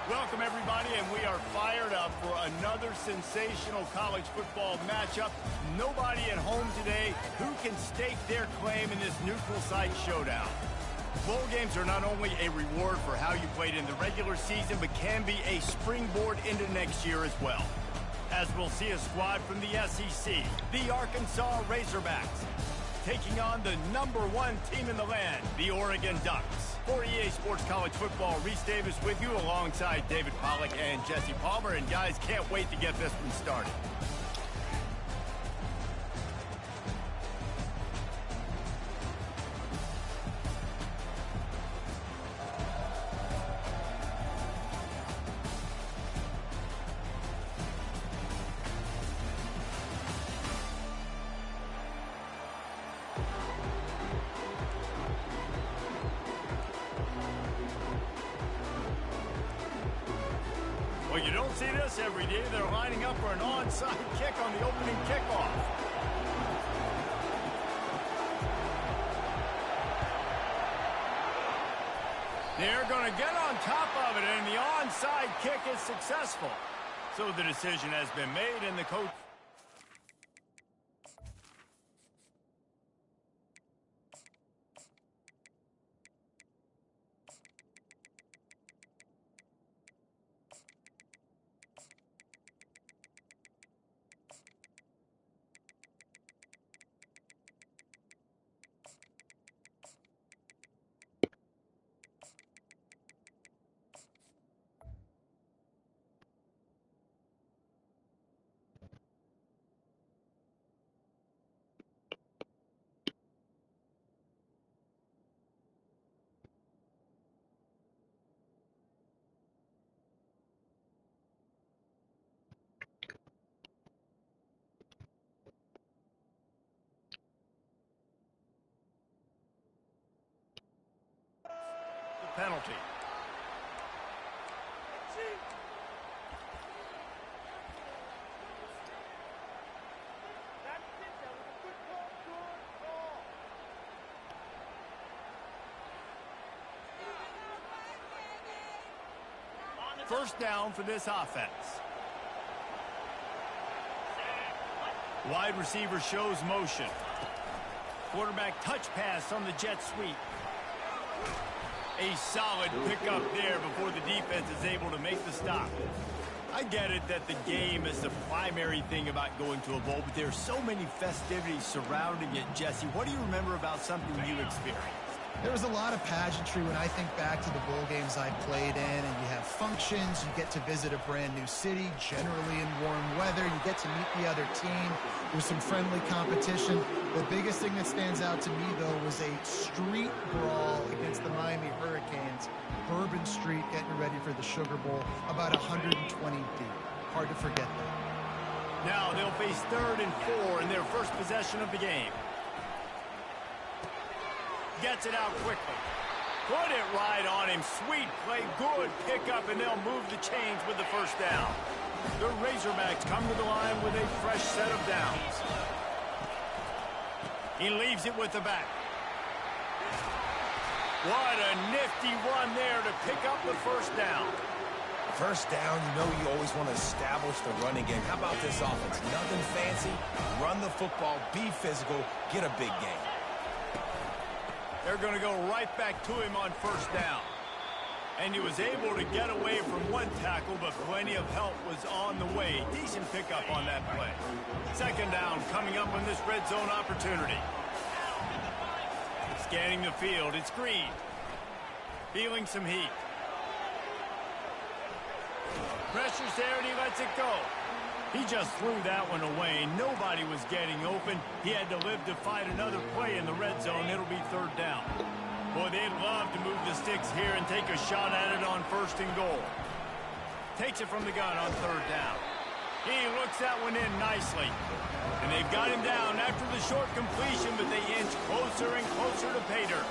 Welcome, everybody, and we are fired up for another sensational college football matchup. Nobody at home today who can stake their claim in this neutral site showdown. Bowl games are not only a reward for how you played in the regular season, but can be a springboard into next year as well. As we'll see a squad from the SEC, the Arkansas Razorbacks, taking on the #1 team in the land, the Oregon Ducks. For EA Sports College Football, Reese Davis with you alongside David Pollack and Jesse Palmer. And guys, can't wait to get this one started. Well, you don't see this every day. They're lining up for an onside kick on the opening kickoff. They're going to get on top of it, and the onside kick is successful. So the decision has been made, and the coach... penalty. First down for this offense. Wide receiver shows motion. Quarterback touch pass on the jet sweep. A solid pickup there before the defense is able to make the stop. I get it that the game is the primary thing about going to a bowl, but there are so many festivities surrounding it. Jesse, what do you remember about something you experienced? There was a lot of pageantry when I think back to the bowl games I played in, and you have functions, you get to visit a brand new city, generally in warm weather, you get to meet the other team, there's some friendly competition. The biggest thing that stands out to me, though, was a street brawl against the Miami Hurricanes. Bourbon Street getting ready for the Sugar Bowl, about 120 deep. Hard to forget that. Now they'll face 3rd and 4 in their first possession of the game. Gets it out quickly. Put it right on him. Sweet play. Good pickup, and they'll move the chains with the first down. The Razorbacks come to the line with a fresh set of downs. He leaves it with the back. What a nifty run there to pick up the first down. First down, you know you always want to establish the running game. How about this offense? Nothing fancy. Run the football, be physical, get a big gain. They're going to go right back to him on first down. And he was able to get away from one tackle, but plenty of help was on the way. Decent pickup on that play. Second down coming up on this red zone opportunity. Scanning the field, it's Green. Feeling some heat. Pressure's there, and he lets it go. He just threw that one away. Nobody was getting open. He had to live to fight another play in the red zone. It'll be 3rd down. Boy, they'd love to move the sticks here and take a shot at it on 1st and goal. Takes it from the gun on 3rd down. He looks that one in nicely. And they've got him down after the short completion, but they inch closer and closer to pay dirt.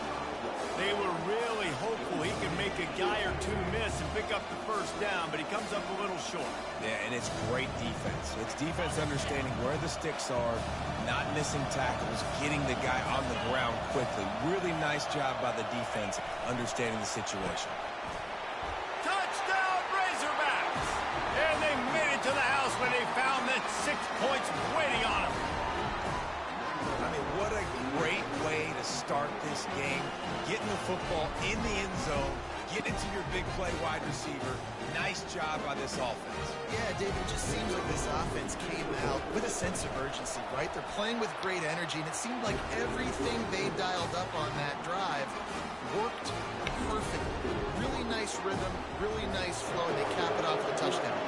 They were really hopeful he could make a guy or two miss and pick up the first down, but he comes up a little short. Yeah, and it's great defense. It's defense understanding where the sticks are, not missing tackles, getting the guy on the ground quickly. Really nice job by the defense understanding the situation. Touchdown, Razorbacks! Points waiting on him. I mean, what a great way to start this game. Getting the football in the end zone, getting it to your big play wide receiver. Nice job by this offense. Yeah, David, it just seems like this offense came out with a sense of urgency, right? They're playing with great energy, and it seemed like everything they dialed up on that drive worked perfectly. Really nice rhythm, really nice flow, and they cap it off with a touchdown.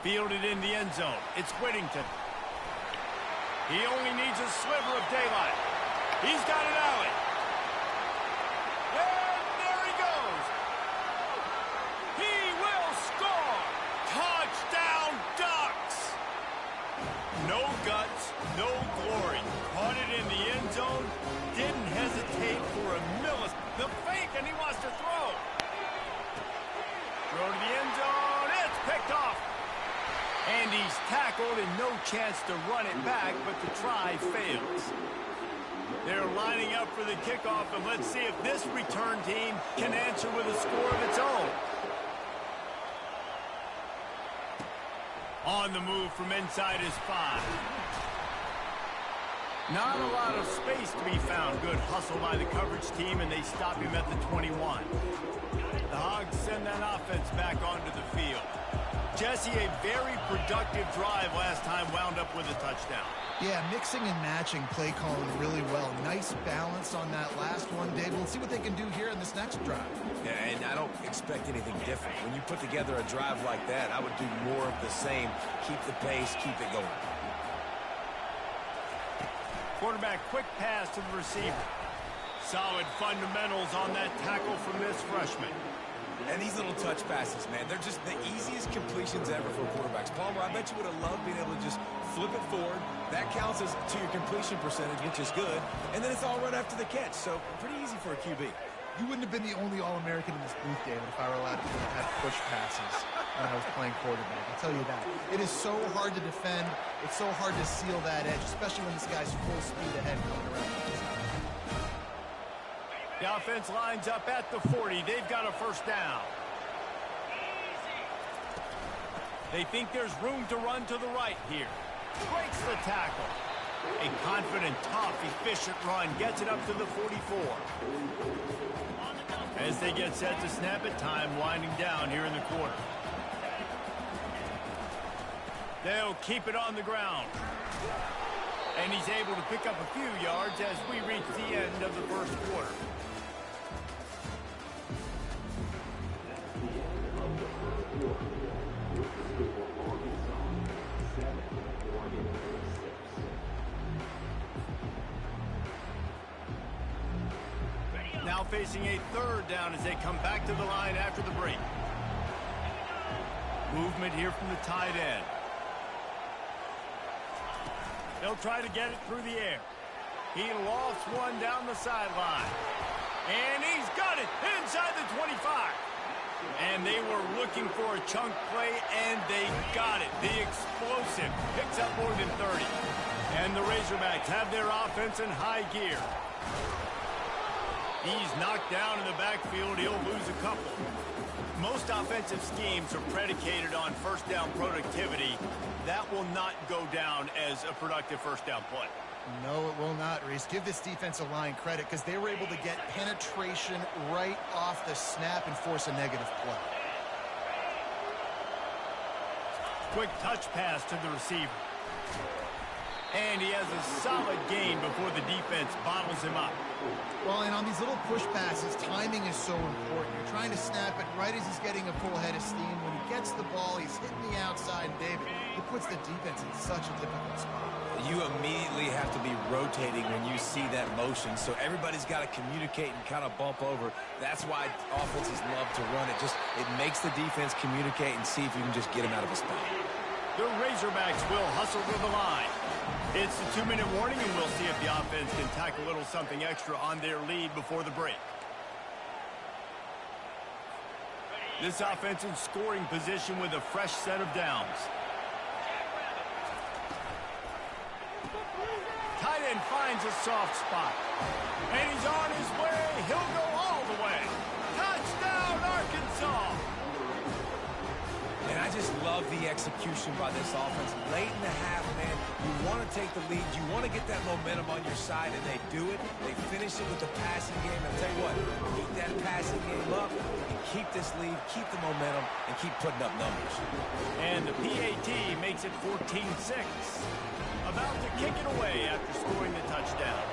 Fielded in the end zone. It's Whittington. He only needs a sliver of daylight. He's got it out. And there he goes. He will score. Touchdown, Ducks. No guts, no glory. Caught it in the end zone. Didn't hesitate for a millisecond. The fake, and he wants to throw. Throw to the end zone. It's picked off. And he's tackled and no chance to run it back, but the try fails. They're lining up for the kickoff, and let's see if this return team can answer with a score of its own. On the move from inside his 5. Not a lot of space to be found. Good hustle by the coverage team, and they stop him at the 21. The Hogs send that offense back onto the field. Jesse, a very productive drive last time, wound up with a touchdown. Yeah, mixing and matching play calling really well. Nice balance on that last one, David. We'll see what they can do here in this next drive. Yeah, and I don't expect anything different. When you put together a drive like that, I would do more of the same. Keep the pace, keep it going. Quarterback, quick pass to the receiver. Solid fundamentals on that tackle from this freshman. And these little touch passes, man, they're just the easiest completions ever for quarterbacks. Palmer, I bet you would have loved being able to just flip it forward. That counts as to your completion percentage, which is good. And then it's all run after the catch, so pretty easy for a QB. You wouldn't have been the only All-American in this booth, David, if I were allowed to have push passes when I was playing quarterback. I'll tell you that. It is so hard to defend. It's so hard to seal that edge, especially when this guy's full speed ahead coming around. The offense lines up at the 40. They've got a first down. They think there's room to run to the right here. Breaks the tackle. A confident, tough, efficient run gets it up to the 44. As they get set to snap it, time winding down here in the quarter. They'll keep it on the ground. And he's able to pick up a few yards as we reach the end of the first quarter. Now facing a third down as they come back to the line after the break. Movement here from the tight end. They'll try to get it through the air. He lofts one down the sideline. And he's got it inside the 25. And they were looking for a chunk play, and they got it. The explosive picks up more than 30. And the Razorbacks have their offense in high gear. He's knocked down in the backfield. He'll lose a couple. Most offensive schemes are predicated on first down productivity. That will not go down as a productive first down play. No, it will not, Reese. Give this defensive line credit because they were able to get penetration right off the snap and force a negative play. Quick touch pass to the receiver. And he has a solid gain before the defense bottles him up. Well, and on these little push passes, timing is so important. You're trying to snap it right as he's getting a full head of steam. When he gets the ball, he's hitting the outside. And David, it puts the defense in such a difficult spot. You immediately have to be rotating when you see that motion, so everybody's got to communicate and kind of bump over. That's why offenses love to run it. It makes the defense communicate and see if you can just get him out of a spot. The Razorbacks will hustle to the line. It's the 2-minute warning, and we'll see if the offense can tack a little something extra on their lead before the break. This offense in scoring position with a fresh set of downs. Tight end finds a soft spot. And he's on his way. He'll go all the way. Touchdown, Arkansas. love the execution by this offense. Late in the half, man, you want to take the lead. You want to get that momentum on your side, and they do it. They finish it with the passing game. And I'll tell you what, keep that passing game up, and keep this lead, keep the momentum, and keep putting up numbers. And the PAT makes it 14-6. About to kick it away after scoring the touchdown.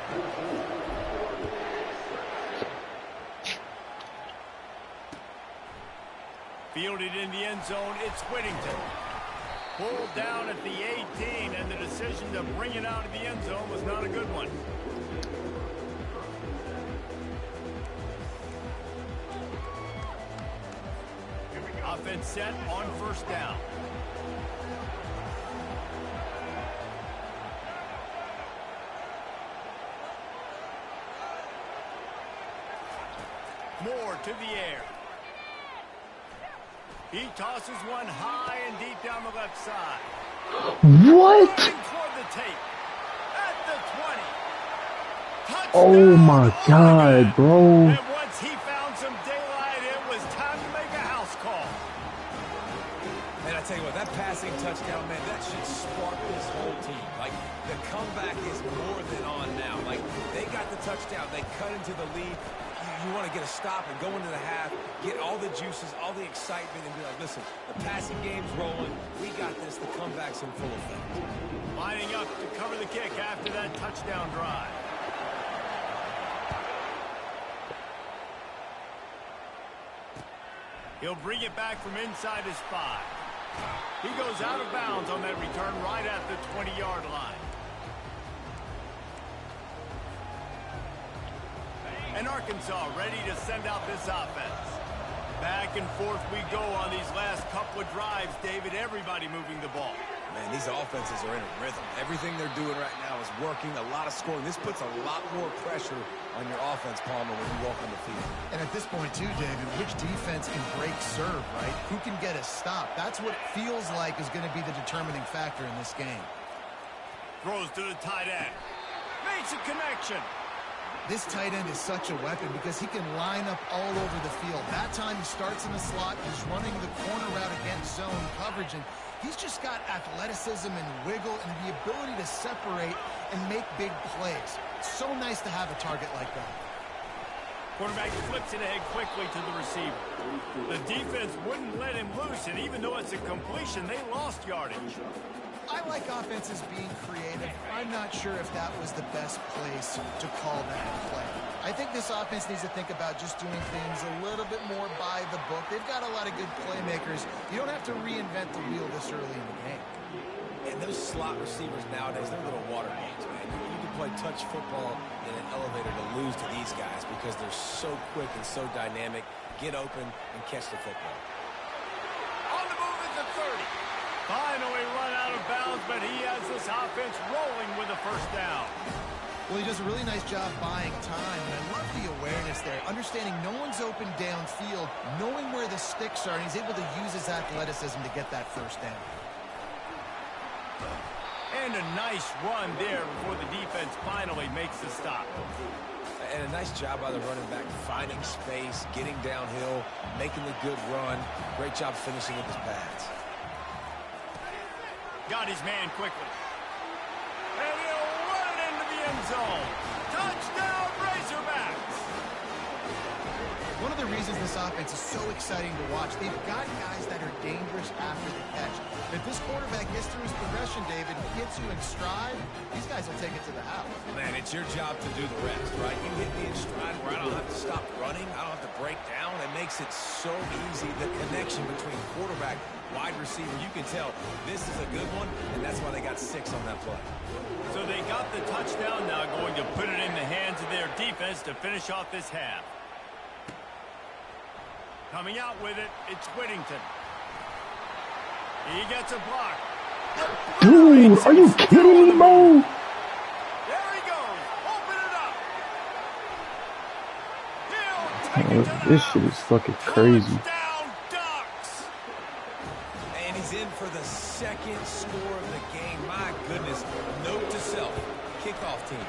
Fielded in the end zone, it's Whittington. Pulled down at the 18, and the decision to bring it out of the end zone was not a good one. Offense set on first down. Moore to the air. He tosses one high and deep down the left side. What? Toward the tape. At the 20. Touchdown. Oh my God, bro. And once he found some daylight, it was time to make a house call. And I tell you what, that passing touchdown, man, that should spark this whole team. Like, the comeback is more than on now. Like, they got the touchdown. They cut into the lead. You want to get a stop and go into the half, get all the juices, all the excitement, and be like, listen, the passing game's rolling. We got this. The comeback's in full effect. Lining up to cover the kick after that touchdown drive. He'll bring it back from inside his 5. He goes out of bounds on that return right at the 20-yard line. And Arkansas ready to send out this offense. Back and forth we go on these last couple of drives, David. Everybody moving the ball. Man, these offenses are in a rhythm. Everything they're doing right now is working. A lot of scoring. This puts a lot more pressure on your offense, Palmer, when you walk on the field. And at this point, too, David, which defense can break serve, right? Who can get a stop? That's what it feels like is going to be the determining factor in this game. Throws to the tight end. Makes a connection. This tight end is such a weapon because he can line up all over the field. That time he starts in the slot. He's running the corner route against zone coverage, and he's just got athleticism and wiggle and the ability to separate and make big plays. It's so nice to have a target like that. Quarterback flips it ahead quickly to the receiver. The defense wouldn't let him loose, and even though it's a completion, they lost yardage. I like offenses being creative. I'm not sure if that was the best place to call that play. I think this offense needs to think about just doing things a little bit more by the book. They've got a lot of good playmakers. You don't have to reinvent the wheel this early in the game. And those slot receivers nowadays, they're little water games, man. You can play touch football in an elevator to lose to these guys because they're so quick and so dynamic. Get open and catch the football. On the move at the 30. Finally run out of bounds, but he has this offense rolling with a first down. Well, he does a really nice job buying time, and I love the awareness there. Understanding no one's open downfield, knowing where the sticks are, and he's able to use his athleticism to get that first down. And a nice run there before the defense finally makes the stop. And a nice job by the running back, finding space, getting downhill, making the good run. Great job finishing with his pads. Got his man quickly. And he'll run it into the end zone. Touchdown, Razorbacks! One of the reasons this offense is so exciting to watch, they've got guys that are dangerous after the catch. If this quarterback gets through his progression, David, he gets you in stride, these guys will take it to the house. Man, it's your job to do the rest, right? You hit me in stride where I don't have to stop running. I don't have to break down. It makes it so easy. The connection between quarterback, wide receiver, you can tell this is a good one, and that's why they got 6 on that play. So they got the touchdown, now going to put it in the hands of their defense to finish off this half. Coming out with it, it's Whittington. He gets a block. Dude, are you kidding me, bro? There he goes. Open it up. He'll take it to the This house. shit is fucking crazy. Touchdown, Ducks. And he's in for the second score of the game. My goodness. Note to self. Kickoff team.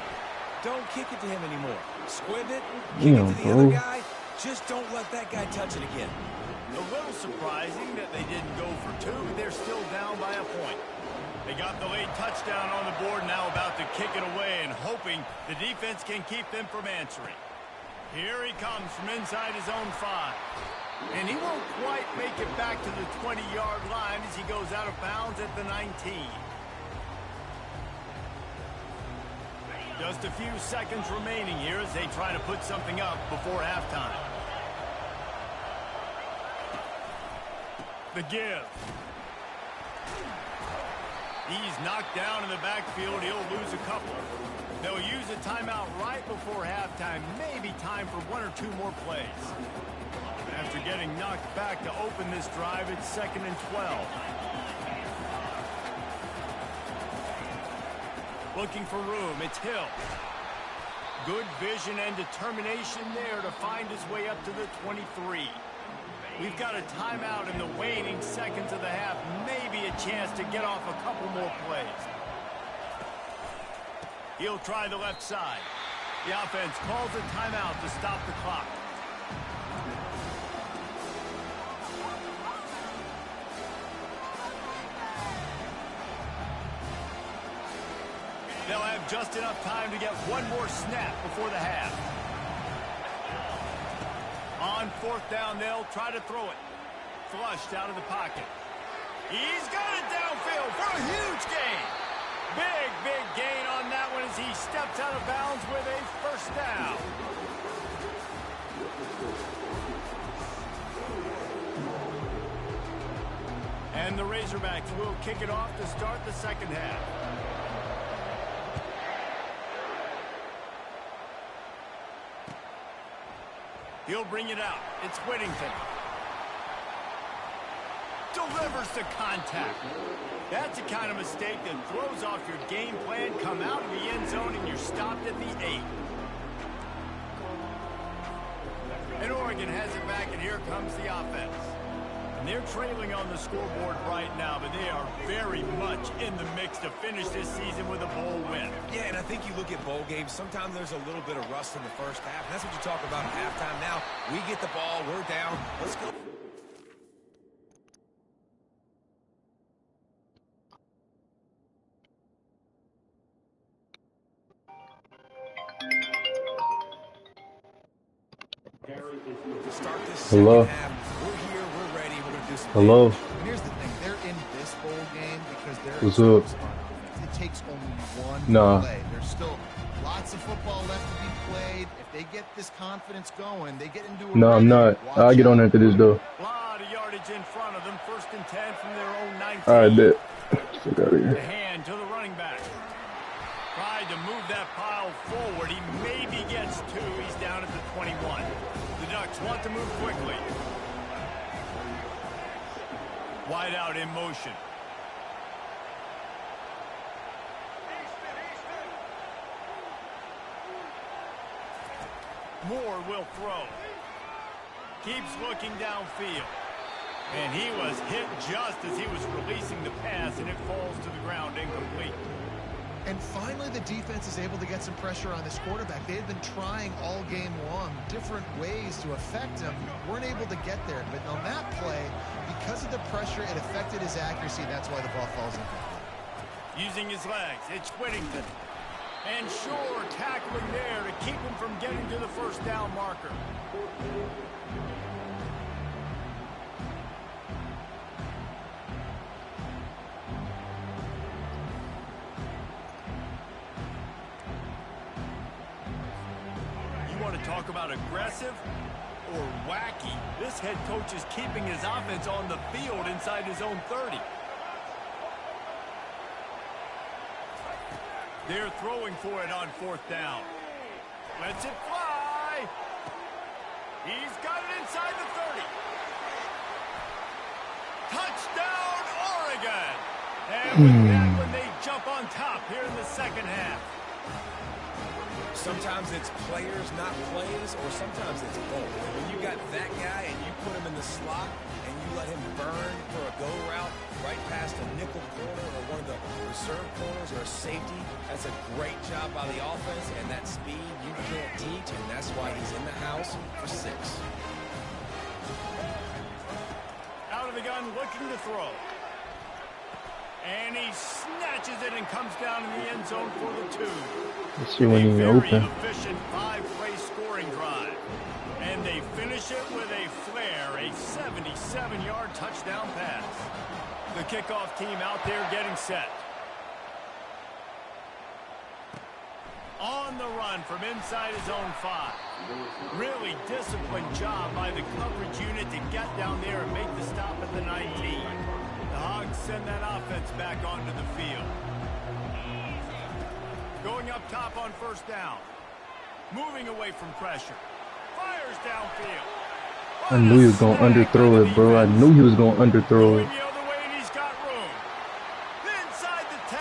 Don't kick it to him anymore. Squib it. Kick it to the other guy. Just don't let that guy touch it again. A little surprising that they didn't go for 2. They're still down by a point. They got the late touchdown on the board, now about to kick it away and hoping the defense can keep them from answering. Here he comes from inside his own 5. And he won't quite make it back to the 20-yard line as he goes out of bounds at the 19. Just a few seconds remaining here as they try to put something up before halftime. The give. He's knocked down in the backfield. He'll lose a couple. They'll use a timeout right before halftime. Maybe time for 1 or 2 more plays. After getting knocked back to open this drive, it's 2nd and 12. Looking for room, it's Hill. Good vision and determination there to find his way up to the 23. We've got a timeout in the waning seconds of the half. Maybe a chance to get off a couple more plays. He'll try the left side. The offense calls a timeout to stop the clock. They'll have just enough time to get one more snap before the half. On 4th down, they'll try to throw it. Flushed out of the pocket. He's got it downfield for a huge gain. Big gain on that one as he steps out of bounds with a 1st down. And the Razorbacks will kick it off to start the 2nd half. He'll bring it out. It's Whittington. Delivers to contact. That's the kind of mistake that throws off your game plan. Come out of the end zone and you're stopped at the 8. And Oregon has it back, and here comes the offense. And they're trailing on the scoreboard right now, but they are very much in the mix to finish this season with a bowl win. Yeah, and I think you look at bowl games, sometimes there's a little bit of rust in the first half. And that's what you talk about at halftime. Now, we get the ball, we're down. Let's go. To start this Hello. second half, we're here, we're ready, we're going to do some Hello. damage. And here's the thing. They're in this bowl game because they're What's up? It takes only one Nah. play. There's still lots of football left to be played. If they get this confidence going, they get into a No, I'm not. I'll get on after this, though. Lot of yardage in front of them. 1st and 10 from their own 19. All right, bet. Stick out of The here. hand to the running back. Tried to move that pile forward. He maybe gets 2. He's down at the 21. The Ducks want to move quickly. Wide out in motion. Moore will throw. Keeps looking downfield. And he was hit just as he was releasing the pass, and it falls to the ground incomplete. And finally, the defense is able to get some pressure on this quarterback. They had been trying all game long different ways to affect him. Weren't able to get there. But on that play, because of the pressure, it affected his accuracy. That's why the ball falls incomplete. Using his legs, it's Whittington. And sure, tackling there to keep him from getting to the 1st down marker. Talk about aggressive or wacky. This head coach is keeping his offense on the field inside his own 30. They're throwing for it on 4th down. Lets it fly. He's got it inside the 30. Touchdown, Oregon. And with that, when they jump on top here in the 2nd half. Sometimes it's players, not plays, or sometimes it's both. And when you got that guy and you put him in the slot and you let him burn for a go route right past a nickel corner or one of the reserve corners or a safety, that's a great job by the offense, and that speed you can't teach, and that's why he's in the house for 6. Out of the gun, looking to throw. And he snatches it and comes down in the end zone for the 2. Let's see when you're open. Efficient 5-play scoring drive. And they finish it with a flair, a 77-yard touchdown pass. The kickoff team out there getting set. On the run from inside his own 5. Really disciplined job by the coverage unit to get down there and make the stop at the 19. The Hogs send that offense back onto the field. Going up top on first down. Moving away from pressure. Fires downfield. I knew he was going to underthrow it, bro. I knew he was going to underthrow it. The other way, and he's got room. Inside the 10.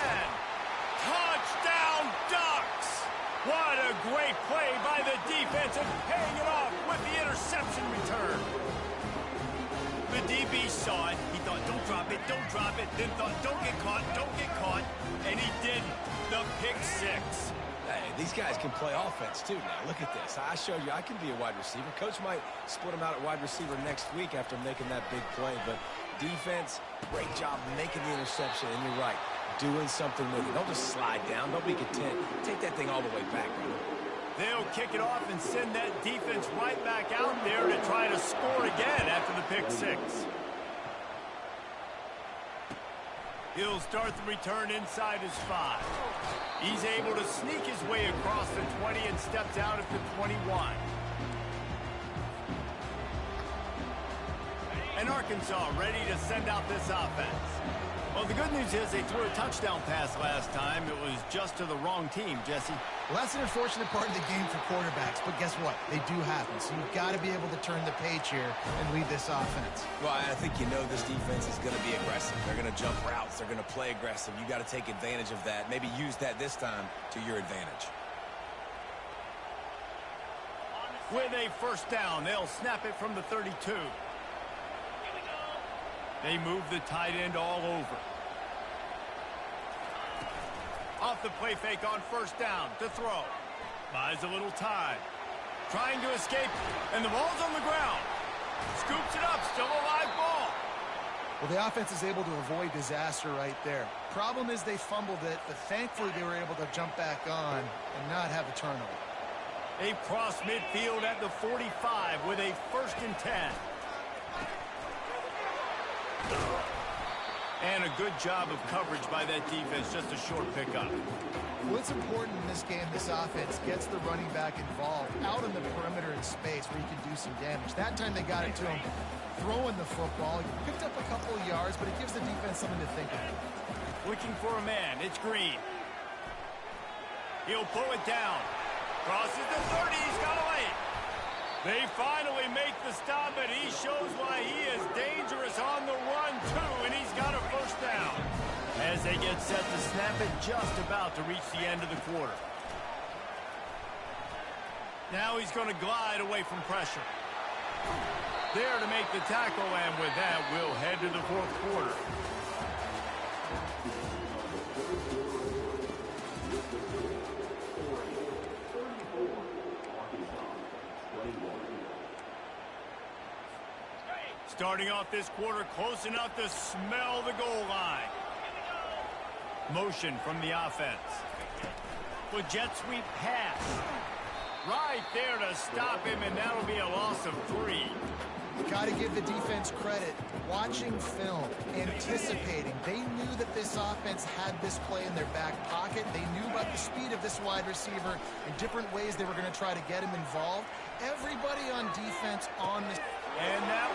Touchdown Ducks. What a great play by the defense and paying it off with the interception return. The DB saw it. He thought, don't drop it, don't drop it. Then thought, don't get caught, don't get caught. And he didn't. The pick 6. Hey, these guys can play offense, too, now. Look at this. I showed you I can be a wide receiver. Coach might split him out at wide receiver next week after making that big play. But defense, great job making the interception. And you're right, doing something with it. Don't just slide down. Don't be content. Take that thing all the way back, brother. They'll kick it off and send that defense right back out there to try to score again after the pick 6. He'll start the return inside his 5. He's able to sneak his way across the 20 and steps out at the 21. And Arkansas ready to send out this offense. Well, the good news is they threw a touchdown pass last time. It was just to the wrong team, Jesse. Well, that's an unfortunate part of the game for quarterbacks, but guess what? They do happen, so you've got to be able to turn the page here and lead this offense. Well, I think you know this defense is going to be aggressive. They're going to jump routes. They're going to play aggressive. You got to take advantage of that. Maybe use that this time to your advantage. With a first down, they'll snap it from the 32. They move the tight end all over. Off the play fake on first down to throw. Buys a little time. Trying to escape, and the ball's on the ground. Scoops it up, still a live ball. Well, the offense is able to avoid disaster right there. Problem is they fumbled it, but thankfully they were able to jump back on and not have a turnover. They cross midfield at the 45 with a 1st and 10. And a good job of coverage by that defense, just a short pickup. Well, it's important in this game, this offense gets the running back involved out on the perimeter in space where he can do some damage. That time they got it to him throwing the football. He picked up a couple of yards, but it gives the defense something to think about. Looking for a man. It's Green. He'll pull it down. Crosses the 30. He's got a lane. They finally make the stop, and he shows why he is dangerous on the run, too, and he's got a first down. As they get set to snap it, just about to reach the end of the quarter. Now he's going to glide away from pressure. There to make the tackle, and with that, we'll head to the 4th quarter. Starting off this quarter close enough to smell the goal line. Motion from the offense. With jet sweep pass. Right there to stop him, and that'll be a loss of 3. Got to give the defense credit. Watching film, anticipating. They knew that this offense had this play in their back pocket. They knew about the speed of this wide receiver and different ways they were going to try to get him involved. Everybody on defense on this. And that